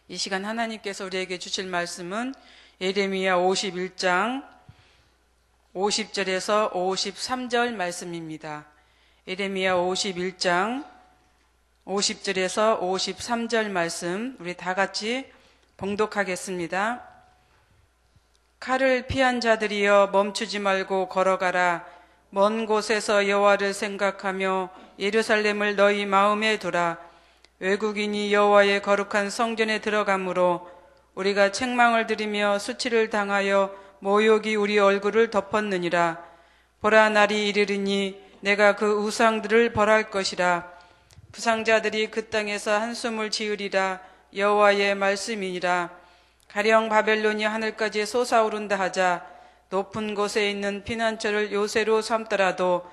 이 시간 하나님께서 우리에게 주실 말씀은 예레미야 51장 50절에서 53절 말씀입니다. 예레미야 51장 50절에서 53절 말씀 우리 다 같이 봉독하겠습니다. 칼을 피한 자들이여 멈추지 말고 걸어가라. 먼 곳에서 여호와를 생각하며 예루살렘을 너희 마음에 두라. 외국인이 여호와의 거룩한 성전에 들어가므로 우리가 책망을 들으며 수치를 당하여 모욕이 우리 얼굴을 덮었느니라. 보라, 날이 이르리니 내가 그 우상들을 벌할 것이라. 부상자들이 그 땅에서 한숨을 지으리라. 여호와의 말씀이니라. 가령 바벨론이 하늘까지 솟아오른다 하자 높은 곳에 있는 피난처를 요새로 삼더라도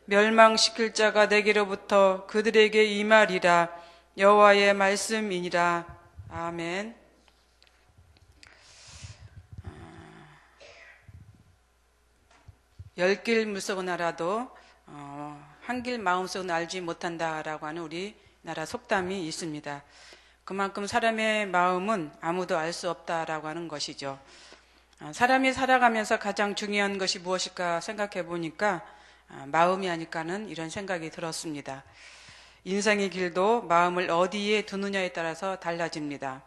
멸망시킬 자가 내게로부터 그들에게 임하리라. 여호와의 말씀이니라. 아멘. 열 길 물속은 알아도 한 길 마음속은 알지 못한다라고 하는 우리나라 속담이 있습니다. 그만큼 사람의 마음은 아무도 알 수 없다라고 하는 것이죠. 사람이 살아가면서 가장 중요한 것이 무엇일까 생각해 보니까 마음이 아닐까는 이런 생각이 들었습니다. 인생의 길도 마음을 어디에 두느냐에 따라서 달라집니다.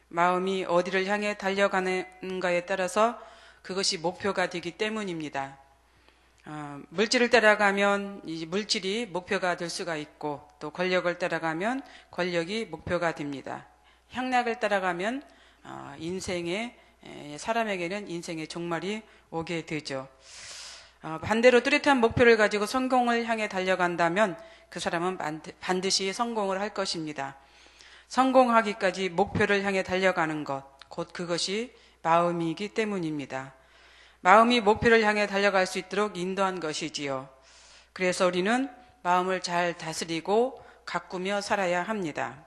마음이 어디를 향해 달려가는가에 따라서 그것이 목표가 되기 때문입니다. 물질을 따라가면 이 물질이 목표가 될 수가 있고, 또 권력을 따라가면 권력이 목표가 됩니다. 향락을 따라가면 사람에게는 인생의 종말이 오게 되죠. 반대로 뚜렷한 목표를 가지고 성공을 향해 달려간다면 그 사람은 반드시 성공을 할 것입니다. 성공하기까지 목표를 향해 달려가는 것, 곧 그것이 마음이기 때문입니다. 마음이 목표를 향해 달려갈 수 있도록 인도한 것이지요. 그래서 우리는 마음을 잘 다스리고 가꾸며 살아야 합니다.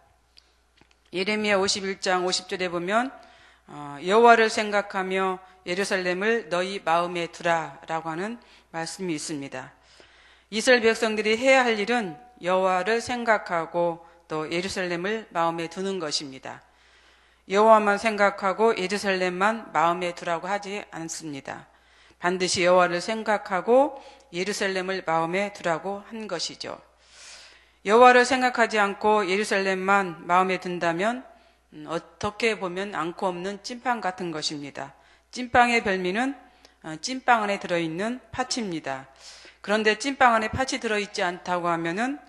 예레미야 51장 50절에 보면 여호와를 생각하며 예루살렘을 너희 마음에 두라 라고 하는 말씀이 있습니다. 이스라엘 백성들이 해야 할 일은 여호와를 생각하고 또 예루살렘을 마음에 두는 것입니다. 여호와만 생각하고 예루살렘만 마음에 두라고 하지 않습니다. 반드시 여호와를 생각하고 예루살렘을 마음에 두라고 한 것이죠. 여호와를 생각하지 않고 예루살렘만 마음에 든다면 어떻게 보면 않고 없는 찐빵 같은 것입니다. 찐빵의 별미는 찐빵 안에 들어있는 파치입니다. 그런데 찐빵 안에 팥이 들어있지 않다고 하면은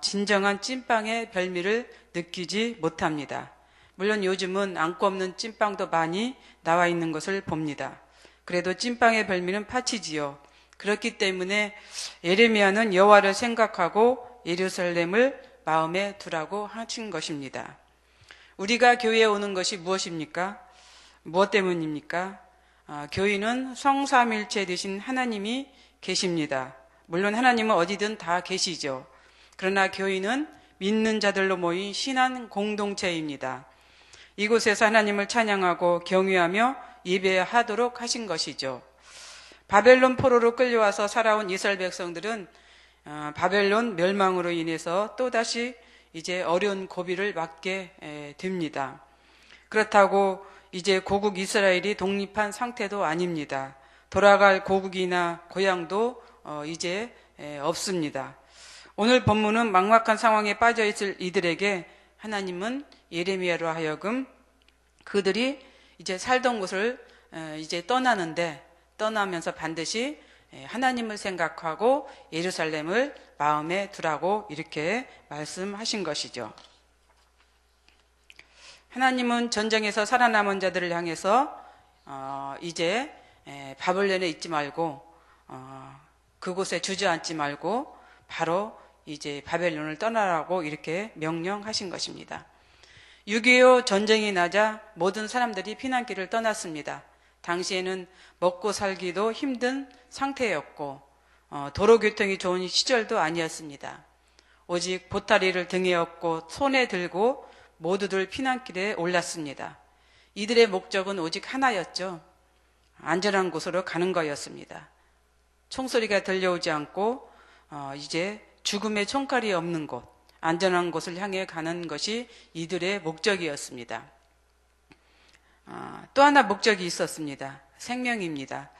진정한 찐빵의 별미를 느끼지 못합니다. 물론 요즘은 안고 없는 찐빵도 많이 나와 있는 것을 봅니다. 그래도 찐빵의 별미는 팥이지요. 그렇기 때문에 예레미야는 여호와를 생각하고 예루살렘을 마음에 두라고 하신 것입니다. 우리가 교회에 오는 것이 무엇입니까? 무엇 때문입니까? 교회는 성삼일체 되신 하나님이 계십니다. 물론 하나님은 어디든 다 계시죠. 그러나 교회는 믿는 자들로 모인 신한 공동체입니다. 이곳에서 하나님을 찬양하고 경외하며 예배하도록 하신 것이죠. 바벨론 포로로 끌려와서 살아온 이스라엘 백성들은 바벨론 멸망으로 인해서 또다시 이제 어려운 고비를 맞게 됩니다. 그렇다고 이제 고국 이스라엘이 독립한 상태도 아닙니다. 돌아갈 고국이나 고향도 이제 없습니다. 오늘 본문은 막막한 상황에 빠져있을 이들에게 하나님은 예레미야로 하여금 그들이 이제 살던 곳을 이제 떠나면서 반드시 하나님을 생각하고 예루살렘을 마음에 두라고 이렇게 말씀하신 것이죠. 하나님은 전쟁에서 살아남은 자들을 향해서 이제 바벨론에 있지 말고 그곳에 주저앉지 말고 바로 이제 바벨론을 떠나라고 이렇게 명령하신 것입니다. 6.25 전쟁이 나자 모든 사람들이 피난길을 떠났습니다. 당시에는 먹고 살기도 힘든 상태였고 도로교통이 좋은 시절도 아니었습니다. 오직 보따리를 등에 업고 손에 들고 모두들 피난길에 올랐습니다. 이들의 목적은 오직 하나였죠. 안전한 곳으로 가는 거였습니다. 총소리가 들려오지 않고 이제 죽음의 총칼이 없는 곳, 안전한 곳을 향해 가는 것이 이들의 목적이었습니다. 또 하나 목적이 있었습니다. 생명입니다.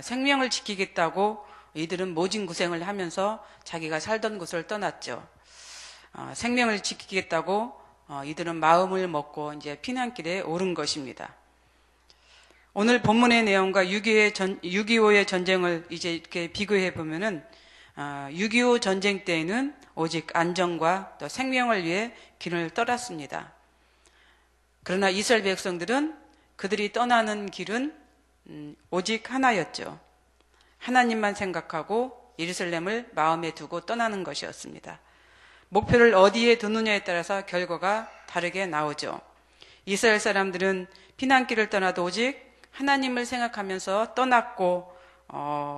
생명을 지키겠다고 이들은 모진 고생을 하면서 자기가 살던 곳을 떠났죠. 생명을 지키겠다고 이들은 마음을 먹고 이제 피난길에 오른 것입니다. 오늘 본문의 내용과 6.25의 전쟁을 이제 이렇게 비교해 보면은 6.25 전쟁 때에는 오직 안전과 또 생명을 위해 길을 떠났습니다. 그러나 이스라엘 백성들은 그들이 떠나는 길은 오직 하나였죠. 하나님만 생각하고 예루살렘을 마음에 두고 떠나는 것이었습니다. 목표를 어디에 두느냐에 따라서 결과가 다르게 나오죠. 이스라엘 사람들은 피난길을 떠나도 오직 하나님을 생각하면서 떠났고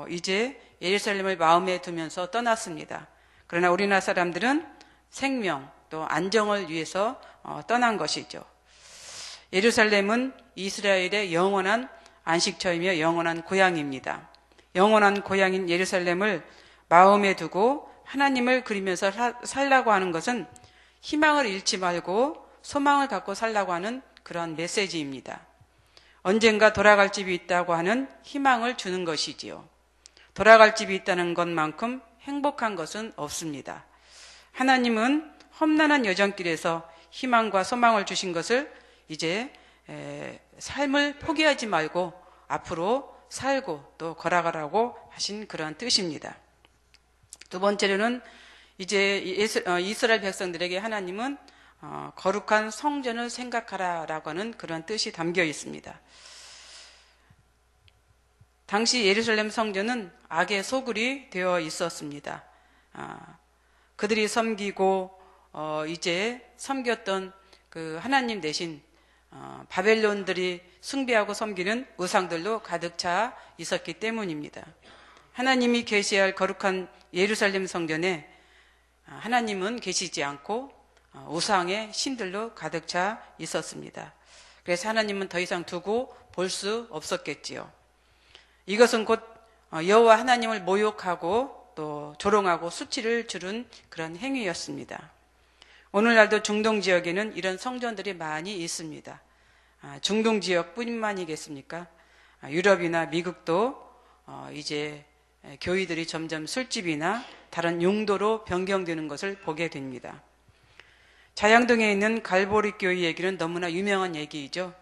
이제 예루살렘을 마음에 두면서 떠났습니다. 그러나 우리나라 사람들은 생명 또 안정을 위해서 떠난 것이죠. 예루살렘은 이스라엘의 영원한 안식처이며 영원한 고향입니다. 영원한 고향인 예루살렘을 마음에 두고 하나님을 그리면서 살라고 하는 것은 희망을 잃지 말고 소망을 갖고 살라고 하는 그런 메시지입니다. 언젠가 돌아갈 집이 있다고 하는 희망을 주는 것이지요. 돌아갈 집이 있다는 것만큼 행복한 것은 없습니다. 하나님은 험난한 여정길에서 희망과 소망을 주신 것을 이제 삶을 포기하지 말고 앞으로 살고 또 걸어가라고 하신 그런 뜻입니다. 두 번째로는 이제 이스라엘 백성들에게 하나님은 거룩한 성전을 생각하라라고 하는 그런 뜻이 담겨 있습니다. 당시 예루살렘 성전은 악의 소굴이 되어 있었습니다. 그들이 섬기고 이제 섬겼던 그 하나님 대신 바벨론들이 숭배하고 섬기는 우상들로 가득 차 있었기 때문입니다. 하나님이 계시할 거룩한 예루살렘 성전에 하나님은 계시지 않고 우상의 신들로 가득 차 있었습니다. 그래서 하나님은 더 이상 두고 볼 수 없었겠지요. 이것은 곧 여호와 하나님을 모욕하고 또 조롱하고 수치를 주는 그런 행위였습니다. 오늘날도 중동 지역에는 이런 성전들이 많이 있습니다. 중동 지역뿐만이겠습니까? 유럽이나 미국도 이제 교회들이 점점 술집이나 다른 용도로 변경되는 것을 보게 됩니다. 자양동에 있는 갈보리 교회 얘기는 너무나 유명한 얘기이죠.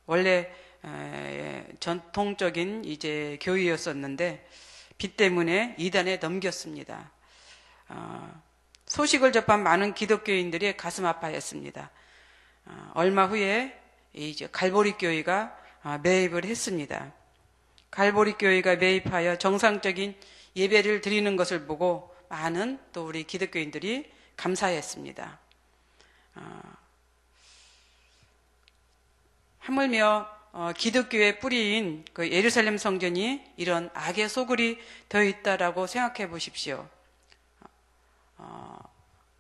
원래 전통적인 이제 교회였었는데 빚 때문에 이단에 넘겼습니다. 소식을 접한 많은 기독교인들이 가슴 아파했습니다. 얼마 후에 이제 갈보리 교회가 매입을 했습니다. 갈보리 교회가 매입하여 정상적인 예배를 드리는 것을 보고 많은 또 우리 기독교인들이 감사했습니다. 하물며 기독교의 뿌리인 그 예루살렘 성전이 이런 악의 소굴이 되어 있다라고 생각해 보십시오.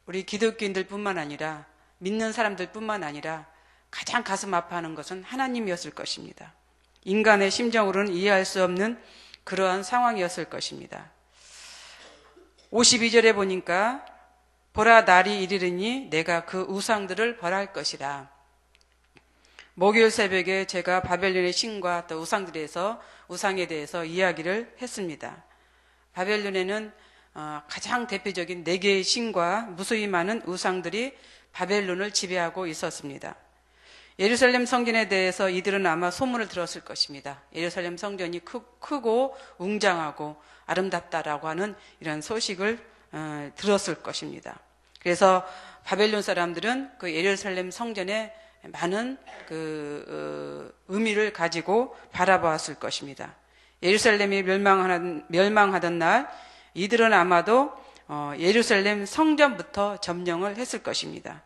우리 기독교인들뿐만 아니라 믿는 사람들뿐만 아니라 가장 가슴 아파하는 것은 하나님이었을 것입니다. 인간의 심정으로는 이해할 수 없는 그러한 상황이었을 것입니다. 52절에 보니까 보라 날이 이르리니 내가 그 우상들을 벌할 것이라. 목요일 새벽에 제가 바벨론의 신과 또 우상에 대해서 이야기를 했습니다. 바벨론에는 가장 대표적인 4개의 신과 무수히 많은 우상들이 바벨론을 지배하고 있었습니다. 예루살렘 성전에 대해서 이들은 아마 소문을 들었을 것입니다. 예루살렘 성전이 크고 웅장하고 아름답다라고 하는 이런 소식을 들었을 것입니다. 그래서 바벨론 사람들은 그 예루살렘 성전에 많은 그 의미를 가지고 바라보았을 것입니다. 예루살렘이 멸망하던 날 이들은 아마도 예루살렘 성전부터 점령을 했을 것입니다.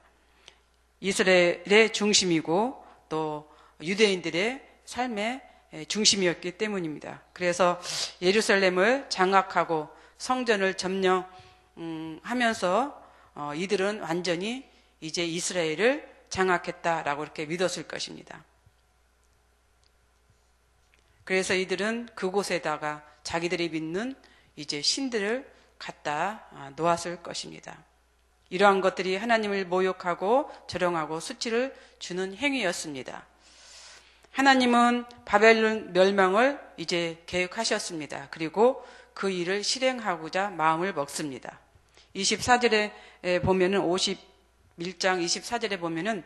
이스라엘의 중심이고 또 유대인들의 삶의 중심이었기 때문입니다. 그래서 예루살렘을 장악하고 성전을 점령하면서 이들은 완전히 이제 이스라엘을 장악했다라고 이렇게 믿었을 것입니다. 그래서 이들은 그곳에다가 자기들이 믿는 이제 신들을 갖다 놓았을 것입니다. 이러한 것들이 하나님을 모욕하고 조롱하고 수치를 주는 행위였습니다. 하나님은 바벨론 멸망을 이제 계획하셨습니다. 그리고 그 일을 실행하고자 마음을 먹습니다. 24절에 보면은 51장 24절에 보면은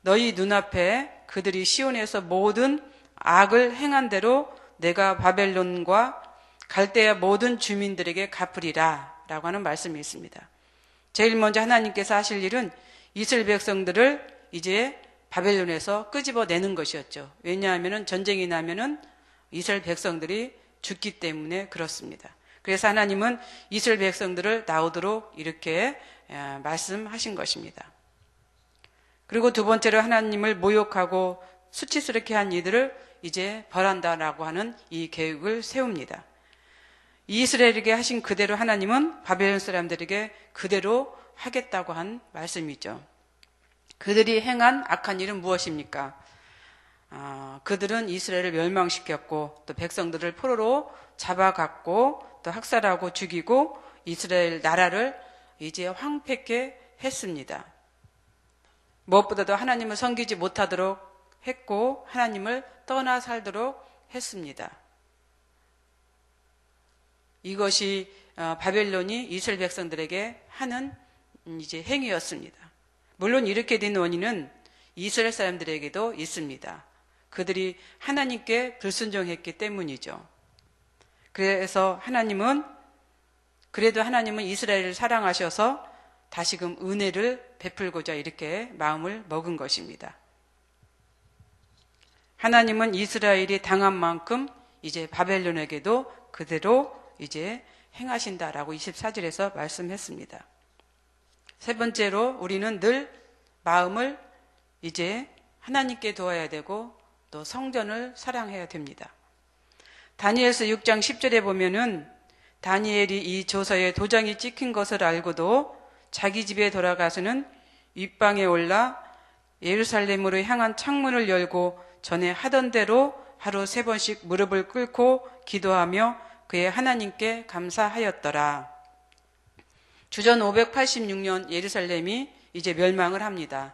너희 눈앞에 그들이 시온에서 모든 악을 행한 대로 내가 바벨론과 갈대아 모든 주민들에게 갚으리라 라고 하는 말씀이 있습니다. 제일 먼저 하나님께서 하실 일은 이스라엘 백성들을 이제 바벨론에서 끄집어내는 것이었죠. 왜냐하면 전쟁이 나면은 이스라엘 백성들이 죽기 때문에 그렇습니다. 그래서 하나님은 이스라엘 백성들을 나오도록 이렇게 말씀하신 것입니다. 그리고 두 번째로 하나님을 모욕하고 수치스럽게 한 이들을 이제 벌한다라고 하는 이 계획을 세웁니다. 이스라엘에게 하신 그대로 하나님은 바벨론 사람들에게 그대로 하겠다고 한 말씀이죠. 그들이 행한 악한 일은 무엇입니까? 그들은 이스라엘을 멸망시켰고 또 백성들을 포로로 잡아갔고 또 학살하고 죽이고 이스라엘 나라를 이제 황폐케 했습니다. 무엇보다도 하나님을 섬기지 못하도록 했고 하나님을 떠나 살도록 했습니다. 이것이 바벨론이 이스라엘 백성들에게 하는 이제 행위였습니다. 물론 이렇게 된 원인은 이스라엘 사람들에게도 있습니다. 그들이 하나님께 불순종했기 때문이죠. 그래서 그래도 하나님은 이스라엘을 사랑하셔서 다시금 은혜를 베풀고자 이렇게 마음을 먹은 것입니다. 하나님은 이스라엘이 당한 만큼 이제 바벨론에게도 그대로 이제 행하신다라고 24절에서 말씀했습니다. 세 번째로 우리는 늘 마음을 이제 하나님께 두어야 되고 또 성전을 사랑해야 됩니다. 다니엘서 6장 10절에 보면은 다니엘이 이 조서에 도장이 찍힌 것을 알고도 자기 집에 돌아가서는 윗방에 올라 예루살렘으로 향한 창문을 열고 전에 하던 대로 하루 3번씩 무릎을 꿇고 기도하며 그의 하나님께 감사하였더라. 주전 586년 예루살렘이 이제 멸망을 합니다.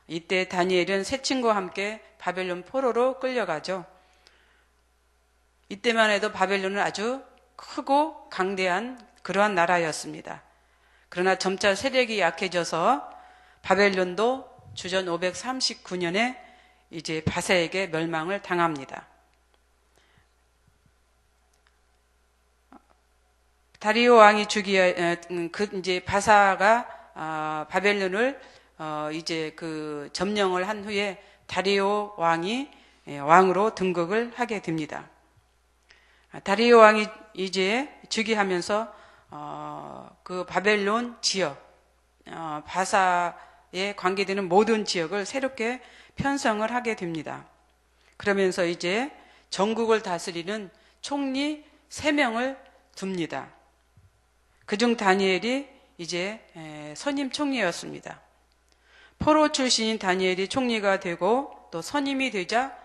이때 다니엘은 세 친구와 함께 바벨론 포로로 끌려가죠. 이때만 해도 바벨론은 아주 크고 강대한 그러한 나라였습니다. 그러나 점차 세력이 약해져서 바벨론도 주전 539년에 이제 바사에게 멸망을 당합니다. 다리오 왕이 이제 바사가 바벨론을 이제 그 점령을 한 후에 다리오 왕이 왕으로 등극을 하게 됩니다. 다리오 왕이 이제 즉위하면서 그 바벨론 지역, 바사에 관계되는 모든 지역을 새롭게 편성을 하게 됩니다. 그러면서 이제 전국을 다스리는 총리 3명을 둡니다. 그중 다니엘이 이제 선임 총리였습니다. 포로 출신인 다니엘이 총리가 되고 또 선임이 되자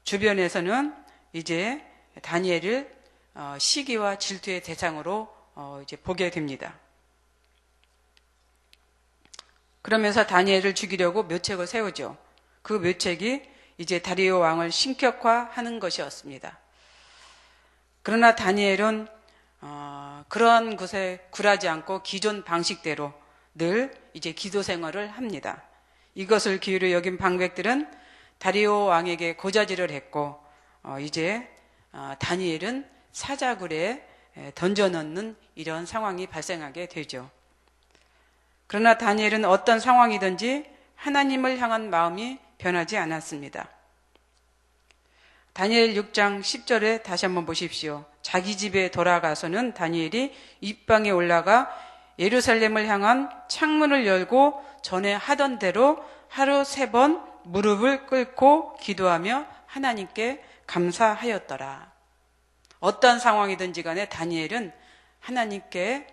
주변에서는 이제 다니엘을 시기와 질투의 대상으로 이제 보게 됩니다. 그러면서 다니엘을 죽이려고 묘책을 세우죠. 그 묘책이 이제 다리오 왕을 신격화하는 것이었습니다. 그러나 다니엘은 그러한 것에 굴하지 않고 기존 방식대로 늘 이제 기도 생활을 합니다. 이것을 기회로 여긴 방백들은 다리오 왕에게 고자질을 했고 이제 다니엘은 사자굴에 던져넣는 이런 상황이 발생하게 되죠. 그러나 다니엘은 어떤 상황이든지 하나님을 향한 마음이 변하지 않았습니다. 다니엘 6장 10절에 다시 한번 보십시오. 자기 집에 돌아가서는 다니엘이 윗방에 올라가 예루살렘을 향한 창문을 열고 전에 하던 대로 하루 3번 무릎을 꿇고 기도하며 하나님께 감사하였더라. 어떤 상황이든지 간에 다니엘은 하나님께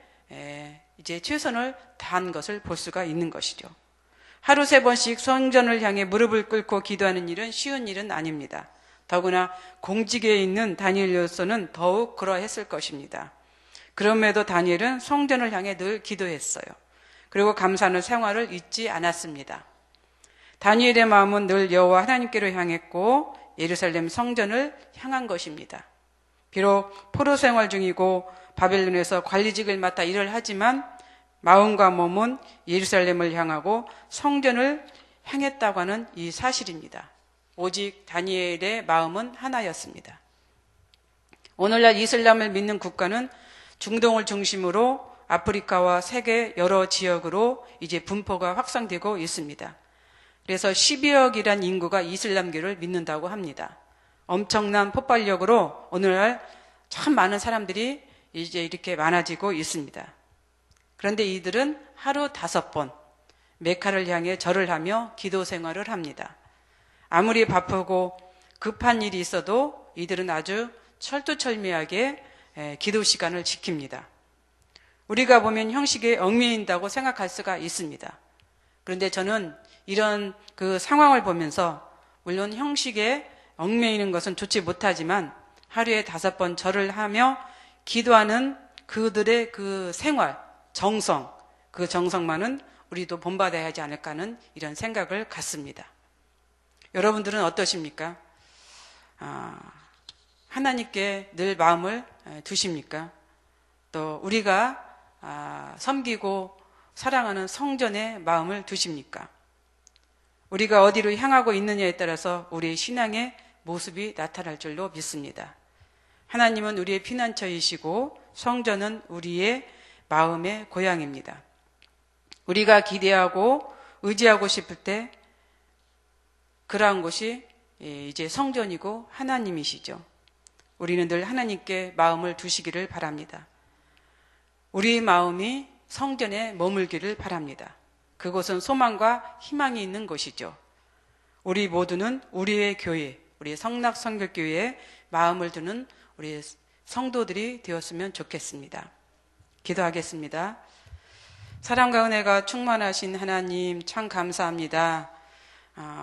이제 최선을 다한 것을 볼 수가 있는 것이죠. 하루 3번씩 성전을 향해 무릎을 꿇고 기도하는 일은 쉬운 일은 아닙니다. 더구나 공직에 있는 다니엘로서는 더욱 그러했을 것입니다. 그럼에도 다니엘은 성전을 향해 늘 기도했어요. 그리고 감사하는 생활을 잊지 않았습니다. 다니엘의 마음은 늘 여호와 하나님께로 향했고 예루살렘 성전을 향한 것입니다. 비록 포로 생활 중이고 바벨론에서 관리직을 맡아 일을 하지만 마음과 몸은 예루살렘을 향하고 성전을 향했다고 하는 이 사실입니다. 오직 다니엘의 마음은 하나였습니다. 오늘날 이슬람을 믿는 국가는 중동을 중심으로 아프리카와 세계 여러 지역으로 이제 분포가 확산되고 있습니다. 그래서 12억이란 인구가 이슬람교를 믿는다고 합니다. 엄청난 폭발력으로 오늘날 참 많은 사람들이 이제 이렇게 많아지고 있습니다. 그런데 이들은 하루 5번 메카를 향해 절을 하며 기도 생활을 합니다. 아무리 바쁘고 급한 일이 있어도 이들은 아주 철두철미하게 기도 시간을 지킵니다. 우리가 보면 형식에 얽매인다고 생각할 수가 있습니다. 그런데 저는 이런 그 상황을 보면서 물론 형식에 얽매이는 것은 좋지 못하지만 하루에 5번 절을 하며 기도하는 그들의 그 생활, 정성, 그 정성만은 우리도 본받아야 하지 않을까 하는 이런 생각을 갖습니다. 여러분들은 어떠십니까? 하나님께 늘 마음을 두십니까? 또 우리가 섬기고 사랑하는 성전에 마음을 두십니까? 우리가 어디로 향하고 있느냐에 따라서 우리의 신앙의 모습이 나타날 줄로 믿습니다. 하나님은 우리의 피난처이시고 성전은 우리의 마음의 고향입니다. 우리가 기대하고 의지하고 싶을 때 그러한 곳이 이제 성전이고 하나님이시죠. 우리는 늘 하나님께 마음을 두시기를 바랍니다. 우리의 마음이 성전에 머물기를 바랍니다. 그곳은 소망과 희망이 있는 곳이죠. 우리 모두는 우리의 교회, 우리 성락성결교회에 마음을 두는 우리 성도들이 되었으면 좋겠습니다. 기도하겠습니다. 사랑과 은혜가 충만하신 하나님 참 감사합니다.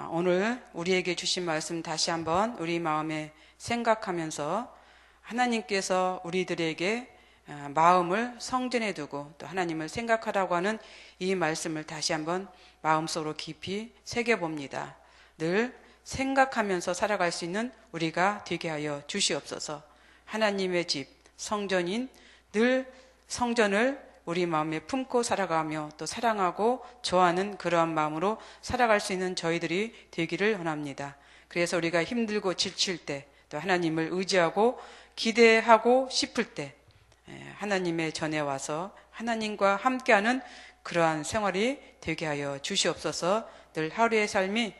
오늘 우리에게 주신 말씀 다시 한번 우리 마음에 생각하면서 하나님께서 우리들에게 마음을 성전에 두고 또 하나님을 생각하라고 하는 이 말씀을 다시 한번 마음속으로 깊이 새겨봅니다. 늘 생각하면서 살아갈 수 있는 우리가 되게 하여 주시옵소서. 하나님의 집, 성전인 늘 성전을 우리 마음에 품고 살아가며 또 사랑하고 좋아하는 그러한 마음으로 살아갈 수 있는 저희들이 되기를 원합니다. 그래서 우리가 힘들고 지칠 때 또 하나님을 의지하고 기대하고 싶을 때 하나님의 전에 와서 하나님과 함께하는 그러한 생활이 되게 하여 주시옵소서. 늘 하루의 삶이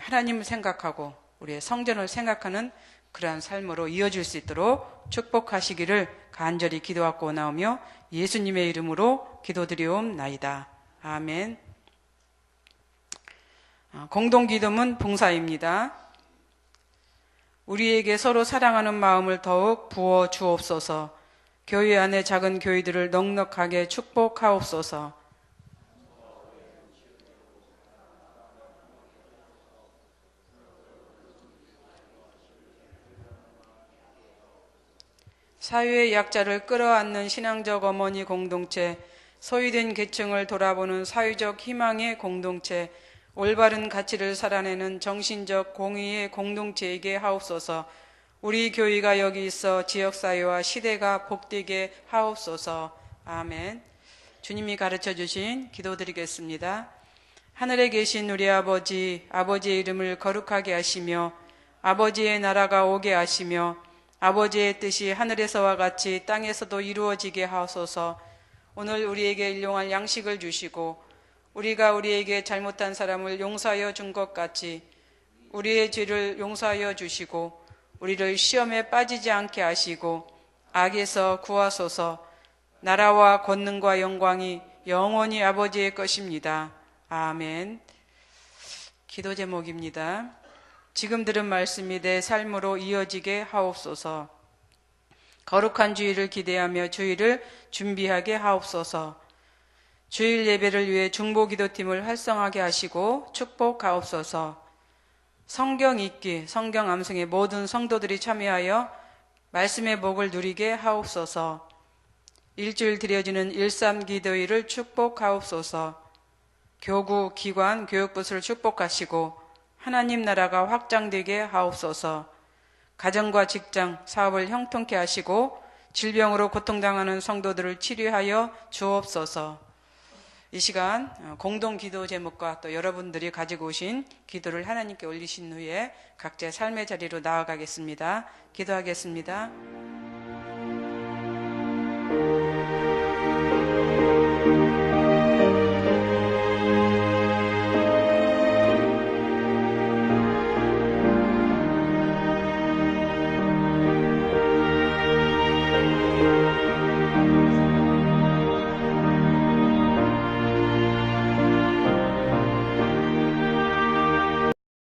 하나님을 생각하고 우리의 성전을 생각하는 그러한 삶으로 이어질 수 있도록 축복하시기를 간절히 기도하고 나오며 예수님의 이름으로 기도드리옵나이다. 아멘. 공동기도문 봉사입니다. 우리에게 서로 사랑하는 마음을 더욱 부어 주옵소서. 교회 안에 작은 교회들을 넉넉하게 축복하옵소서. 사회의 약자를 끌어안는 신앙적 어머니 공동체, 소외된 계층을 돌아보는 사회적 희망의 공동체, 올바른 가치를 살아내는 정신적 공의의 공동체이게 하옵소서. 우리 교회가 여기 있어 지역사회와 시대가 복되게 하옵소서. 아멘. 주님이 가르쳐 주신 기도드리겠습니다. 하늘에 계신 우리 아버지, 아버지의 이름을 거룩하게 하시며 아버지의 나라가 오게 하시며 아버지의 뜻이 하늘에서와 같이 땅에서도 이루어지게 하소서. 오늘 우리에게 일용할 양식을 주시고 우리가 우리에게 잘못한 사람을 용서하여 준 것 같이 우리의 죄를 용서하여 주시고 우리를 시험에 빠지지 않게 하시고 악에서 구하소서. 나라와 권능과 영광이 영원히 아버지의 것입니다. 아멘. 기도 제목입니다. 지금 들은 말씀이 내 삶으로 이어지게 하옵소서. 거룩한 주일을 기대하며 주일을 준비하게 하옵소서. 주일 예배를 위해 중보기도팀을 활성화하게 하시고 축복하옵소서. 성경 읽기, 성경 암송에 모든 성도들이 참여하여 말씀의 복을 누리게 하옵소서. 일주일 드려지는 일삼기도일을 축복하옵소서. 교구, 기관, 교육부서를 축복하시고 하나님 나라가 확장되게 하옵소서. 가정과 직장, 사업을 형통케 하시고 질병으로 고통당하는 성도들을 치료하여 주옵소서. 이 시간 공동 기도 제목과 또 여러분들이 가지고 오신 기도를 하나님께 올리신 후에 각자의 삶의 자리로 나아가겠습니다. 기도하겠습니다.